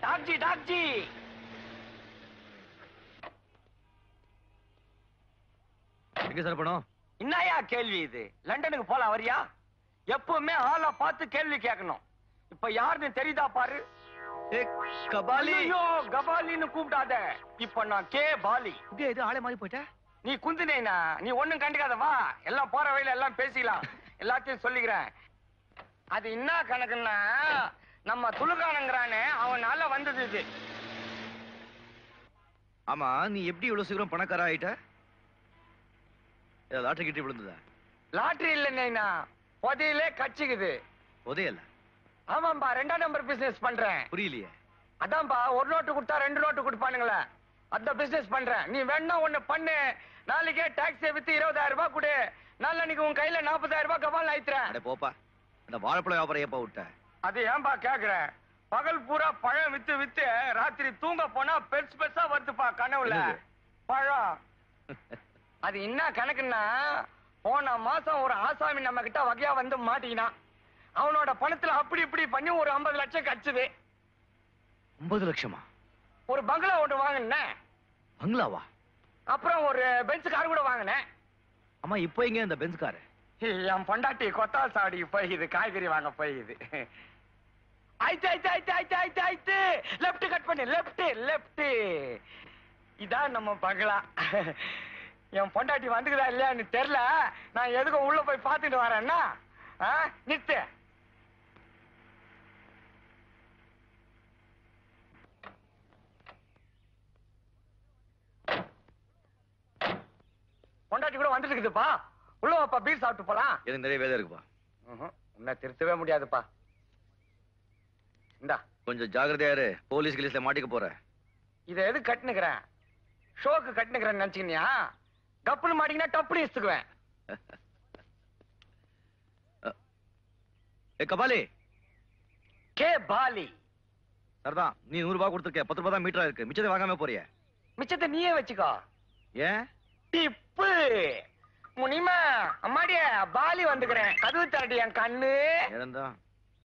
டாக்ஜி டாக்ஜி. எங்க சார் பணம்? என்னையா கேள்வி இது? லண்டனுக்கு போலாம் வரியா? எப்பவுமே ஆளை பார்த்து கேள்வி கேட்கணும். இப்ப யாருன்னு தெரியுதா பாரு. கபாலி. ஐயோ கபாலின்னு கூப்பிடாத. இப்ப நான் கே பாலி. இது ஆளே மாறி போயிட்ட. நீ குந்தினேனா? நீ ஒண்ணும் கண்டுக்காத, வா எல்லாம் போற வழியில எல்லாம் பேசிக்கலாம். எல்லாத்தையும் சொல்லிக்கிறேன். அது என்ன கணக்குன்னா, நம்ம துளுக்கானங்கிறானே அவனால வந்தது இது. ஆமா, நீ எப்படி இவ்வளவு சீக்கிரம் பணக்கார ஆயிட்ட? லாட்டரி கிட்டி விழுந்ததா? லாட்டரி இல்லைன்னா புதையிலே கட்சிக்குது. புதையல? ஆமாம்பா, 2ஆம் நம்பர் பிசினஸ் பண்றேன். புரியலையே. அதான்பா, 1 நோட்டு கொடுத்தா 2 நோட்டு கொடுப்பானுங்களே, அந்த பிசினஸ் பண்றேன். நீ வேணா ஒண்ணு பண்ணு, நாளைக்கே டாக்ஸியை வித்து 20,000 ரூபாய் கொடு. நாளைக்கு உன் கையில 40,000 ரூபாய் கபால் ஆயித்துறேன். அட போப்பா, அந்த வாழைப்பழ வியாபாரம் ஏப்பா விட்ட? அது ஏன்பா கேக்குறேன்? பகல் பூரா பழம் வித்து வித்து ராத்திரி தூங்க போனா பெருசு பெருசா வருதுப்பா கனவுல பழம். அது என்ன கணக்குன்னா, போன மாசம் ஒரு ஆசாமி நம்ம கிட்ட வகையா வந்து மாட்டிக்கினான். அவனோட பணத்துல அப்படி இப்படி பண்ணி ஒரு 50 லட்சம் கச்சுது. 50 லட்சமா? ஒரு பங்களா ஒன்று வாங்கினேன். பங்களாவா? அப்புறம் ஒரு பென்ஸ் கார் கூட வாங்கினேன். ஆமா, இப்போ எங்க இந்த பென்ஸ் கார்? என் பொண்டாட்டி கொத்தால் சாவடி போயிது, காய்கறி வாங்க போயிது. லெப்ட் கட் பண்ணு, லெப்ட் லெப்ட். இதான் நம்ம பங்களா. என் பொண்டாட்டி வந்துக்குதா இல்லையான்னு தெரியல. நான் எதுக்கும் உள்ள போய் பார்த்துட்டு வரேன்னா நிறுத்து. பொண்டாட்டி கூட வந்துட்டு இருக்குதுப்பா. உள்ள வாப்பா, பீர் சாப்பிட்டு போலாம். எனக்கு நிறைய வேலை இருக்குப்பா. உன்னை திருத்தவே முடியாதுப்பா. இந்தா கொஞ்சம் ஜாகிரதையா இரு, போலீஸ் கிலீஸ்ல மாட்டிக்க போற. இதை எது கட்டுனுக்கிறேன்? ஷோக்கு கட்டுனுக்கிறேன்னு நினைச்சுக்கினியா? கப்புன்னு மாட்டிங்கன்னா டப்புனு இசுக்குவேன். கபாலி. கே பாலி. சரிதான், நீ 100 ரூபாய் கொடுத்துருக்க, 10 ரூபாய் தான் மீட்டரா இருக்கு. மிச்சத்தை வாங்காம போறிய? மிச்சத்தை நீயே வச்சுக்கோ. ஏன்? டிப்பு. முனிமா அம்மாடிய பாலி வந்துக்கிறேன். கதவு தரடி என் கண்ணு. இழந்தான்.